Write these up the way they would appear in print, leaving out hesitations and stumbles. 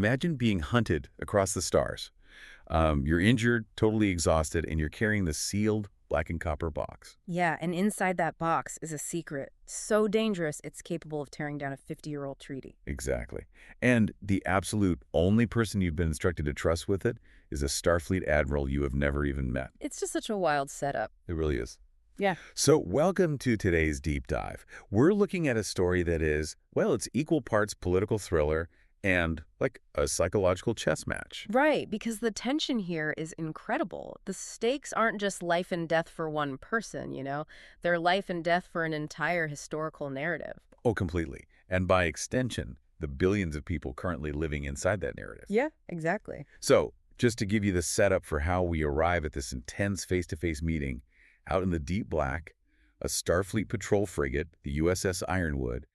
Imagine being hunted across the stars. You're injured, totally exhausted, and you're carrying the sealed black and copper box. Yeah, and inside that box is a secret so dangerous it's capable of tearing down a 50-year-old treaty. Exactly. And the absolute only person you've been instructed to trust with it is a Starfleet admiral you have never even met. It's just such a wild setup. It really is. Yeah. So welcome to today's deep dive. We're looking at a story that is, well, it's equal parts political thriller and like a psychological chess match. Right, because the tension here is incredible. The stakes aren't just life and death for one person, They're life and death for an entire historical narrative. Oh, completely. And by extension, the billions of people currently living inside that narrative. Yeah, exactly. So just to give you the setup for how we arrive at this intense face-to-face meeting, out in the deep black, a Starfleet patrol frigate, the USS Ironwood,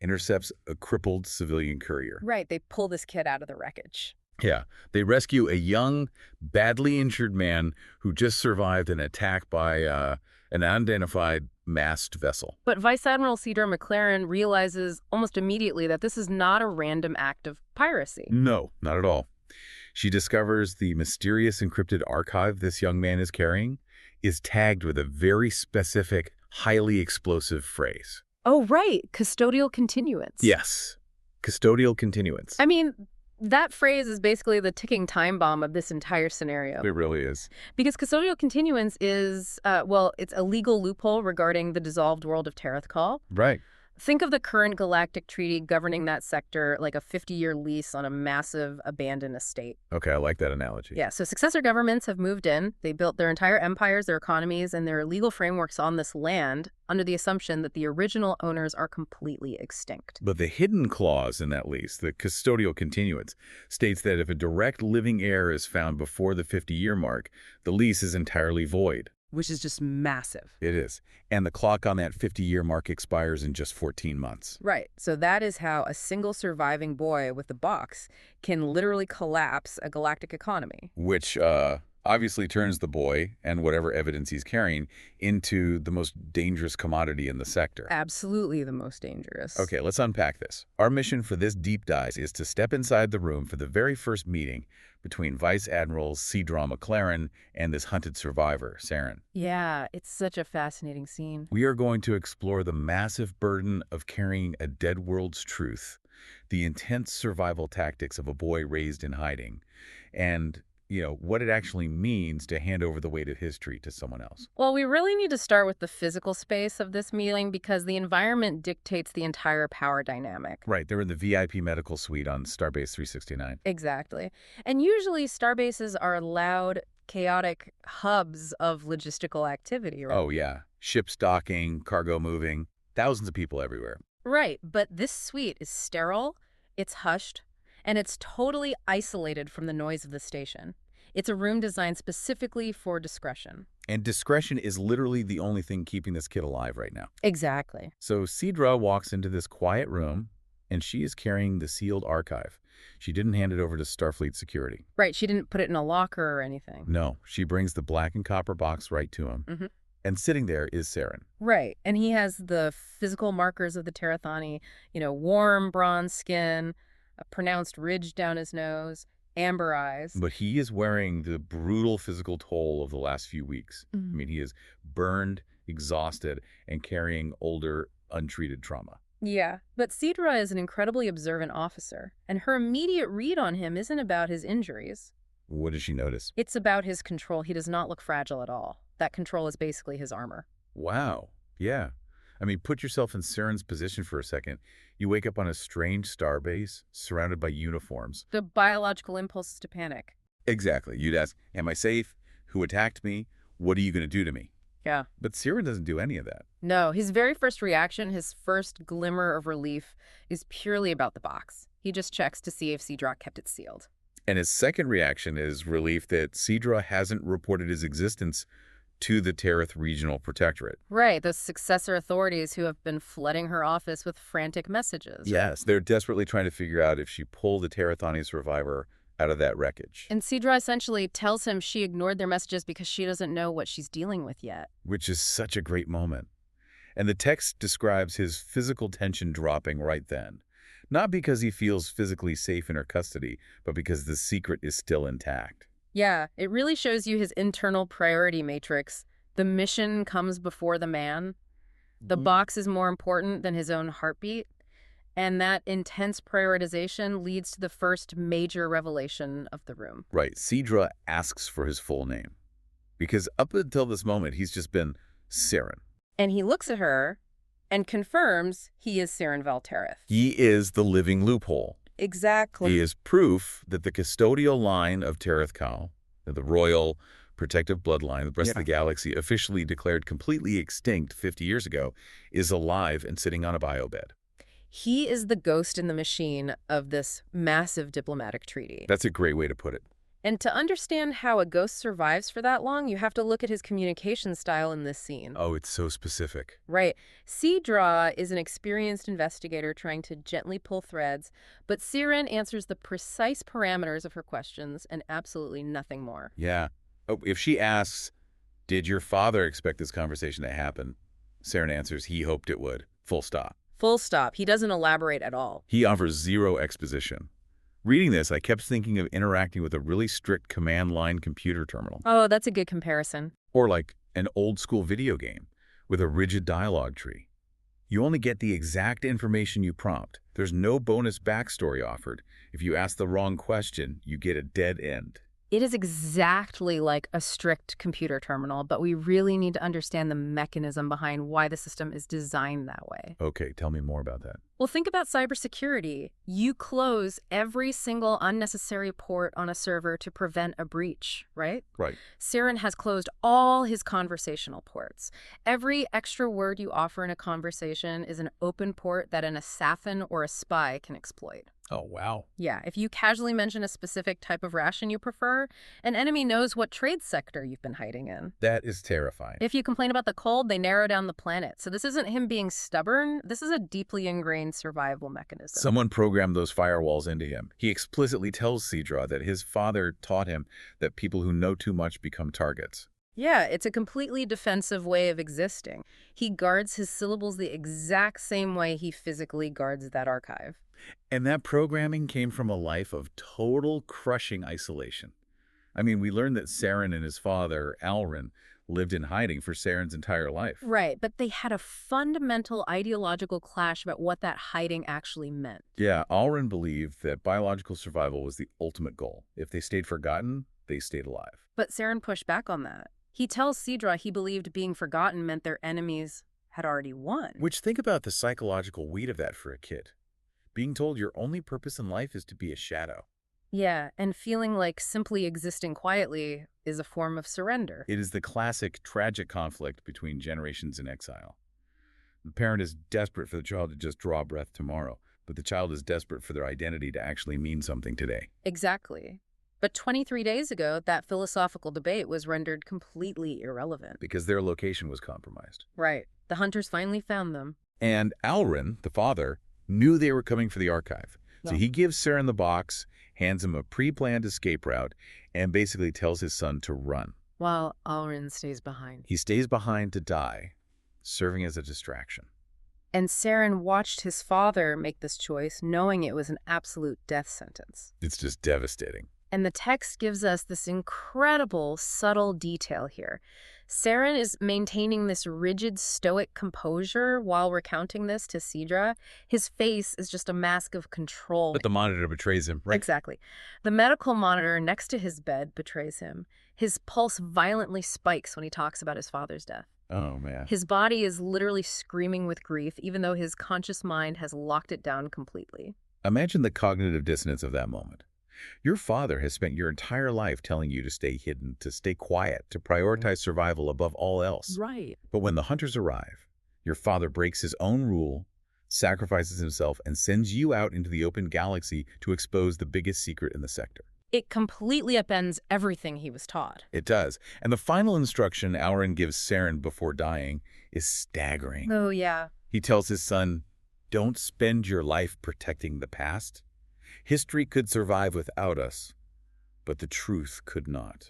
intercepts a crippled civilian courier. Right, they pull this kid out of the wreckage. Yeah, they rescue a young, badly injured man who just survived an attack by an unidentified masked vessel. But Vice Admiral Sidra MacLaren realizes almost immediately that this is not a random act of piracy. No, not at all. She discovers the mysterious encrypted archive this young man is carrying is tagged with a very specific, highly explosive phrase. Oh, right. Custodial continuance. Yes. Custodial continuance. I mean, that phrase is basically the ticking time bomb of this entire scenario. It really is. Because custodial continuance is, it's a legal loophole regarding the dissolved world of Tareth-Kal. Right. Think of the current galactic treaty governing that sector like a 50-year lease on a massive abandoned estate. Okay, I like that analogy. Yeah, so successor governments have moved in. They built their entire empires, their economies, and their legal frameworks on this land under the assumption that the original owners are completely extinct. But the hidden clause in that lease, the custodial continuance, states that if a direct living heir is found before the 50-year mark, the lease is entirely void. Which is just massive. It is. And the clock on that 50-year mark expires in just 14 months. Right. So that is how a single surviving boy with the box can literally collapse a galactic economy. Which obviously turns the boy and whatever evidence he's carrying into the most dangerous commodity in the sector. Absolutely the most dangerous. Okay, let's unpack this. Our mission for this deep dive is to step inside the room for the very first meeting between Vice Admiral Sidra MacLaren and this hunted survivor, Seren. Yeah, it's such a fascinating scene. We are going to explore the massive burden of carrying a dead world's truth, the intense survival tactics of a boy raised in hiding, and what it actually means to hand over the weight of history to someone else. Well, we really need to start with the physical space of this meeting because the environment dictates the entire power dynamic. Right, they're in the VIP medical suite on Starbase 369. Exactly. And usually starbases are loud, chaotic hubs of logistical activity, right? Oh, yeah. Ships docking, cargo moving, thousands of people everywhere. Right, but this suite is sterile, it's hushed, and it's totally isolated from the noise of the station. It's a room designed specifically for discretion. And discretion is literally the only thing keeping this kid alive right now. Exactly. So Sidra walks into this quiet room, and she is carrying the sealed archive. She didn't hand it over to Starfleet security. Right, she didn't put it in a locker or anything. No, she brings the black and copper box right to him. Mm-hmm. And sitting there is Seren. Right, and he has the physical markers of the Tarethani, warm bronze skin, a pronounced ridge down his nose, amber eyes. But he is wearing the brutal physical toll of the last few weeks. Mm-hmm. I mean, he is burned, exhausted, and carrying older, untreated trauma. Yeah, but Sidra is an incredibly observant officer, and her immediate read on him isn't about his injuries. What does she notice? It's about his control. He does not look fragile at all. That control is basically his armor. Wow. Yeah. I mean, put yourself in Seren's position for a second. You wake up on a strange starbase, surrounded by uniforms. The biological impulses to panic. Exactly. You'd ask, am I safe? Who attacked me? What are you going to do to me? Yeah. But Seren doesn't do any of that. No, his very first reaction, his first glimmer of relief, is purely about the box. He just checks to see if Sidra kept it sealed. And his second reaction is relief that Sidra hasn't reported his existence to the Tareth Regional Protectorate. Right, those successor authorities who have been flooding her office with frantic messages. Yes, they're desperately trying to figure out if she pulled the Tarethani survivor out of that wreckage. And Sidra essentially tells him she ignored their messages because she doesn't know what she's dealing with yet. Which is such a great moment. And the text describes his physical tension dropping right then. Not because he feels physically safe in her custody, but because the secret is still intact. Yeah, it really shows you his internal priority matrix. The mission comes before the man. The Mhm. box is more important than his own heartbeat. And that intense prioritization leads to the first major revelation of the room. Right. Sidra asks for his full name. Because up until this moment, he's just been Seren. And he looks at her and confirms he is Seren Valtereth. He is the living loophole. Exactly. He is proof that the custodial line of Tareth-Kal, the royal protective bloodline, the rest of the galaxy officially declared completely extinct 50 years ago, is alive and sitting on a biobed. He is the ghost in the machine of this massive diplomatic treaty. That's a great way to put it. And to understand how a ghost survives for that long, you have to look at his communication style in this scene. Oh, it's so specific. Right. Sidra is an experienced investigator trying to gently pull threads, but Seren answers the precise parameters of her questions and absolutely nothing more. Yeah. Oh, if she asks, did your father expect this conversation to happen? Seren answers, he hoped it would. Full stop. Full stop. He doesn't elaborate at all. He offers zero exposition. Reading this, I kept thinking of interacting with a really strict command line computer terminal. Oh, that's a good comparison. Or like an old-school video game with a rigid dialogue tree. You only get the exact information you prompt. There's no bonus backstory offered. If you ask the wrong question, you get a dead end. It is exactly like a strict computer terminal, but we really need to understand the mechanism behind why the system is designed that way. Okay, tell me more about that. Well, think about cybersecurity. You close every single unnecessary port on a server to prevent a breach, right? Right. Seren has closed all his conversational ports. Every extra word you offer in a conversation is an open port that an assassin or a spy can exploit. Oh, wow. Yeah, if you casually mention a specific type of ration you prefer, an enemy knows what trade sector you've been hiding in. That is terrifying. If you complain about the cold, they narrow down the planet. So this isn't him being stubborn. This is a deeply ingrained survival mechanism. Someone programmed those firewalls into him. He explicitly tells Sidra that his father taught him that people who know too much become targets. Yeah, it's a completely defensive way of existing. He guards his syllables the exact same way he physically guards that archive. And that programming came from a life of total crushing isolation. I mean, we learned that Seren and his father, Alrin, lived in hiding for Seren's entire life. Right, but they had a fundamental ideological clash about what that hiding actually meant. Yeah, Alrin believed that biological survival was the ultimate goal. If they stayed forgotten, they stayed alive. But Seren pushed back on that. He tells Sidra he believed being forgotten meant their enemies had already won. Which, think about the psychological weight of that for a kid. Being told your only purpose in life is to be a shadow. Yeah, and feeling like simply existing quietly is a form of surrender. It is the classic tragic conflict between generations in exile. The parent is desperate for the child to just draw breath tomorrow, but the child is desperate for their identity to actually mean something today. Exactly. But 23 days ago, that philosophical debate was rendered completely irrelevant. Because their location was compromised. Right. The hunters finally found them. And Alrin, the father, knew they were coming for the archive. So he gives Seren the box, hands him a pre-planned escape route, and basically tells his son to run. While Alrin stays behind. He stays behind to die, serving as a distraction. And Seren watched his father make this choice, knowing it was an absolute death sentence. It's just devastating. And the text gives us this incredible, subtle detail here. Seren is maintaining this rigid, stoic composure while recounting this to Sidra. His face is just a mask of control. But the monitor betrays him, right? Exactly. The medical monitor next to his bed betrays him. His pulse violently spikes when he talks about his father's death. Oh, man. His body is literally screaming with grief, even though his conscious mind has locked it down completely. Imagine the cognitive dissonance of that moment. Your father has spent your entire life telling you to stay hidden, to stay quiet, to prioritize survival above all else. Right. But when the hunters arrive, your father breaks his own rule, sacrifices himself, and sends you out into the open galaxy to expose the biggest secret in the sector. It completely upends everything he was taught. It does. And the final instruction Alrin gives Seren before dying is staggering. Oh, yeah. He tells his son, don't spend your life protecting the past. History could survive without us, but the truth could not.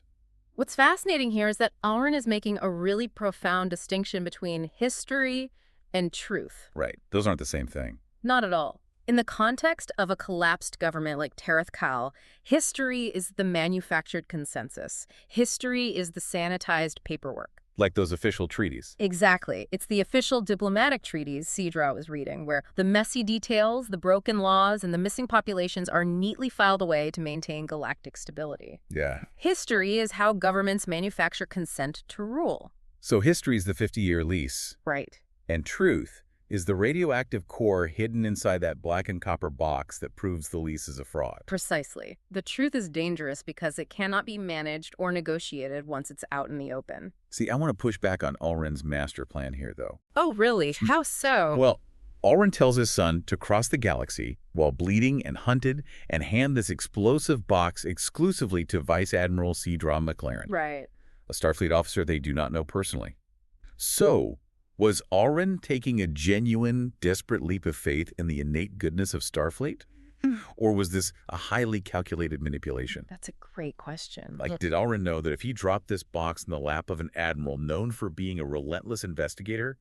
What's fascinating here is that Alrin is making a really profound distinction between history and truth. Right. Those aren't the same thing. Not at all. In the context of a collapsed government like Tareth-Kal, history is the manufactured consensus. History is the sanitized paperwork. Like those official treaties. Exactly. It's the official diplomatic treaties Sidra was reading, where the messy details, the broken laws, and the missing populations are neatly filed away to maintain galactic stability. Yeah. History is how governments manufacture consent to rule. So history's the 50-year lease. Right. And truth is the radioactive core hidden inside that black and copper box that proves the lease is a fraud. Precisely. The truth is dangerous because it cannot be managed or negotiated once it's out in the open. See, I want to push back on Ulrin's master plan here, though. Oh, really? How so? Well, Ulrin tells his son to cross the galaxy while bleeding and hunted and hand this explosive box exclusively to Vice Admiral Sidra MacLaren, Right. a Starfleet officer they do not know personally. So, was Ulrin taking a genuine, desperate leap of faith in the innate goodness of Starfleet? Or was this a highly calculated manipulation? That's a great question. Like, did Ulrin know that if he dropped this box in the lap of an admiral known for being a relentless investigator,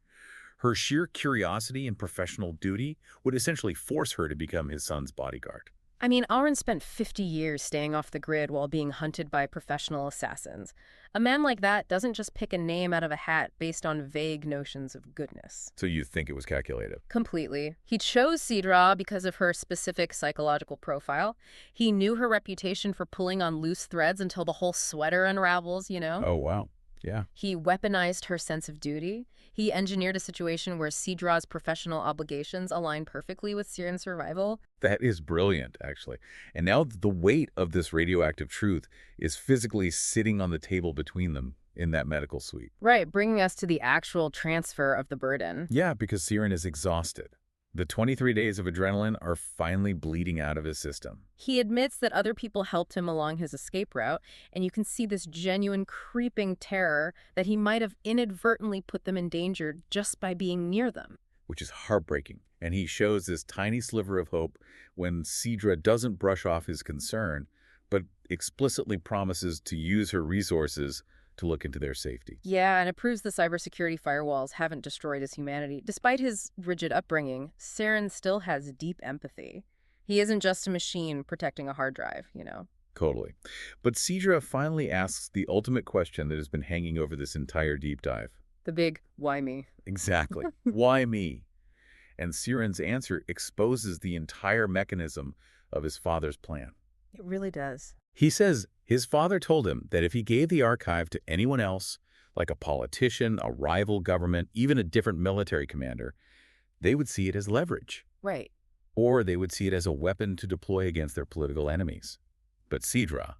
her sheer curiosity and professional duty would essentially force her to become his son's bodyguard? I mean, Auron spent 50 years staying off the grid while being hunted by professional assassins. A man like that doesn't just pick a name out of a hat based on vague notions of goodness. So you think it was calculated? Completely. He chose Sidra because of her specific psychological profile. He knew her reputation for pulling on loose threads until the whole sweater unravels, you know? Oh, wow. Yeah. He weaponized her sense of duty. He engineered a situation where Sidra's professional obligations align perfectly with Seren's survival. That is brilliant, actually. And now the weight of this radioactive truth is physically sitting on the table between them in that medical suite. Right, bringing us to the actual transfer of the burden. Yeah, because Seren is exhausted. The 23 days of adrenaline are finally bleeding out of his system. He admits that other people helped him along his escape route, and you can see this genuine creeping terror that he might have inadvertently put them in danger just by being near them. Which is heartbreaking. And he shows this tiny sliver of hope when Sidra doesn't brush off his concern, but explicitly promises to use her resources to look into their safety. Yeah, and it proves the cybersecurity firewalls haven't destroyed his humanity. Despite his rigid upbringing, Seren still has deep empathy. He isn't just a machine protecting a hard drive, you know. Totally. But Sidra finally asks the ultimate question that has been hanging over this entire deep dive. The big, why me? Exactly. Why me? And Seren's answer exposes the entire mechanism of his father's plan. It really does. He says his father told him that if he gave the archive to anyone else, like a politician, a rival government, even a different military commander, they would see it as leverage. Right. Or they would see it as a weapon to deploy against their political enemies. But Sidra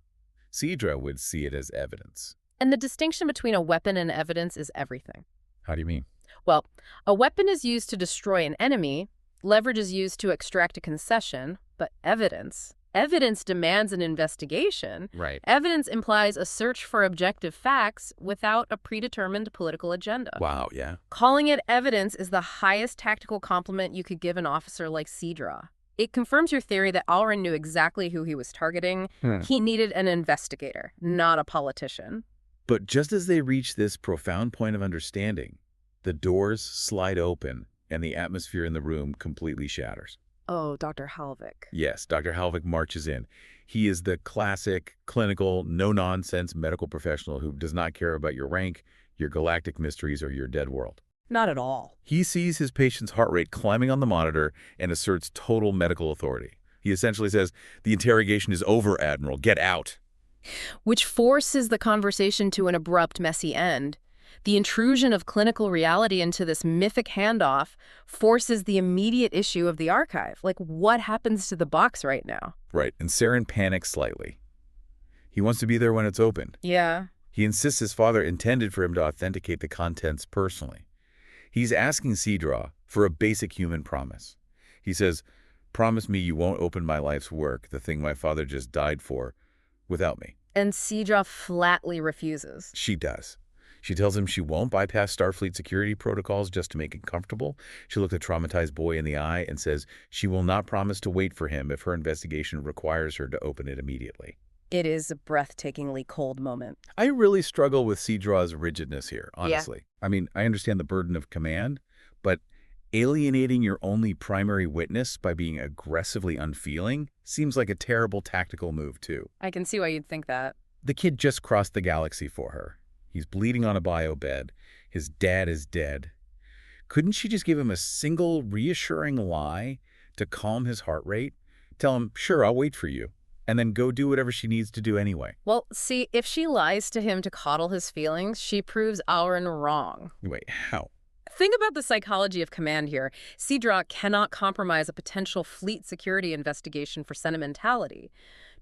would see it as evidence. And the distinction between a weapon and evidence is everything. How do you mean? Well, a weapon is used to destroy an enemy, leverage is used to extract a concession, but evidence demands an investigation. Right. Evidence implies a search for objective facts without a predetermined political agenda. Wow, yeah. Calling it evidence is the highest tactical compliment you could give an officer like Sidra. It confirms your theory that Ulrin knew exactly who he was targeting. He needed an investigator, not a politician. But just as they reach this profound point of understanding, the doors slide open and the atmosphere in the room completely shatters. Oh, Dr. Halvik. Yes, Dr. Halvik marches in. He is the classic, clinical, no-nonsense medical professional who does not care about your rank, your galactic mysteries, or your dead world. Not at all. He sees his patient's heart rate climbing on the monitor and asserts total medical authority. He essentially says, "The interrogation is over, Admiral. Get out." Which forces the conversation to an abrupt, messy end. The intrusion of clinical reality into this mythic handoff forces the immediate issue of the archive. Like, what happens to the box right now? Right, and Seren panics slightly. He wants to be there when it's opened. Yeah. He insists his father intended for him to authenticate the contents personally. He's asking Sidra for a basic human promise. He says, "Promise me you won't open my life's work, the thing my father just died for, without me." And Sidra flatly refuses. She does. She tells him she won't bypass Starfleet security protocols just to make him comfortable. She looked the traumatized boy in the eye and says she will not promise to wait for him if her investigation requires her to open it immediately. It is a breathtakingly cold moment. I really struggle with Sidra's rigidness here, honestly. Yeah. I mean, I understand the burden of command, but Alienating your only primary witness by being aggressively unfeeling seems like a terrible tactical move, too. I can see why you'd think that. The kid just crossed the galaxy for her. He's bleeding on a bio bed. His dad is dead. Couldn't she just give him a single reassuring lie to calm his heart rate? Tell him, sure, I'll wait for you, and then go do whatever she needs to do anyway. Well, see, if she lies to him to coddle his feelings, she proves Auron wrong. Wait, how? Think about the psychology of command here. Sidra cannot compromise a potential fleet security investigation for sentimentality.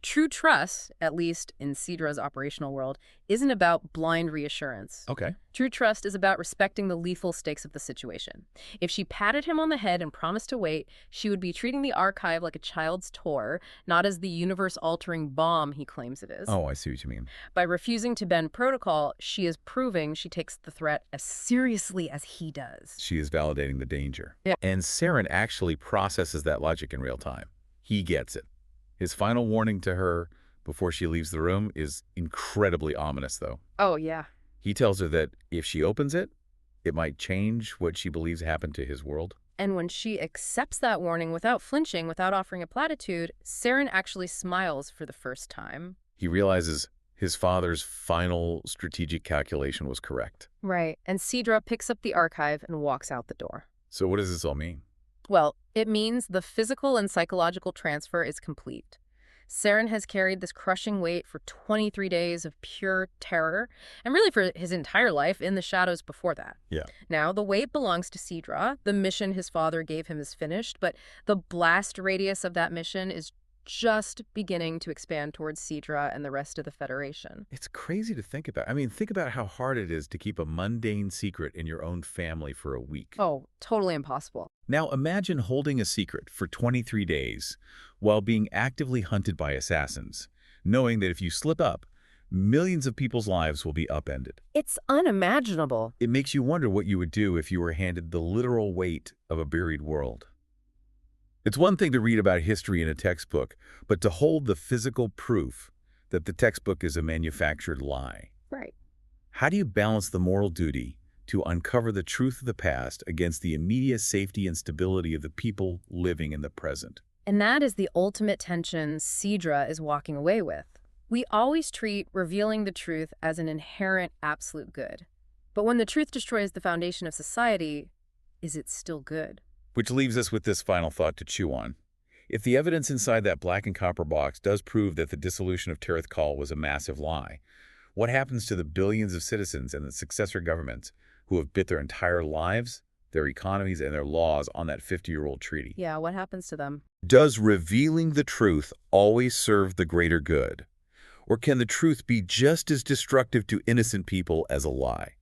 True trust, at least in Sidra's operational world, isn't about blind reassurance. Okay. True trust is about respecting the lethal stakes of the situation. If she patted him on the head and promised to wait, she would be treating the archive like a child's toy, not as the universe-altering bomb he claims it is. Oh, I see what you mean. By refusing to bend protocol, she is proving she takes the threat as seriously as he does. She is validating the danger. Yeah. And Seren actually processes that logic in real time. He gets it. His final warning to her before she leaves the room is incredibly ominous, though. Oh, yeah. He tells her that if she opens it, it might change what she believes happened to his world. And when she accepts that warning without flinching, without offering a platitude, Seren actually smiles for the first time. He realizes his father's final strategic calculation was correct. Right. And Sidra picks up the archive and walks out the door. So what does this all mean? Well, it means the physical and psychological transfer is complete. Seren has carried this crushing weight for 23 days of pure terror, and really for his entire life in the shadows before that. Yeah. Now, the weight belongs to Sidra. The mission his father gave him is finished, but the blast radius of that mission is just beginning to expand towards Sidra and the rest of the Federation. It's crazy to think about. I mean, think about how hard it is to keep a mundane secret in your own family for a week. Oh, totally impossible. Now imagine holding a secret for 23 days while being actively hunted by assassins, knowing that if you slip up, millions of people's lives will be upended. It's unimaginable. It makes you wonder what you would do if you were handed the literal weight of a buried world. It's one thing to read about history in a textbook, but to hold the physical proof that the textbook is a manufactured lie. Right. How do you balance the moral duty to uncover the truth of the past against the immediate safety and stability of the people living in the present? And that is the ultimate tension Sidra is walking away with. We always treat revealing the truth as an inherent absolute good. But when the truth destroys the foundation of society, is it still good? Which leaves us with this final thought to chew on. If the evidence inside that black and copper box does prove that the dissolution of Tareth-Kal was a massive lie, what happens to the billions of citizens and the successor governments who have bit their entire lives, their economies, and their laws on that 50-year-old treaty? Yeah, what happens to them? Does revealing the truth always serve the greater good? Or can the truth be just as destructive to innocent people as a lie?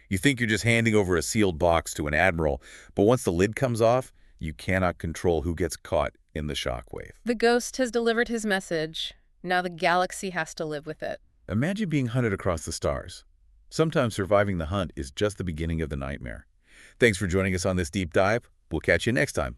You think you're just handing over a sealed box to an admiral, but once the lid comes off, you cannot control who gets caught in the shockwave. The ghost has delivered his message. Now the galaxy has to live with it. Imagine being hunted across the stars. Sometimes surviving the hunt is just the beginning of the nightmare. Thanks for joining us on this deep dive. We'll catch you next time.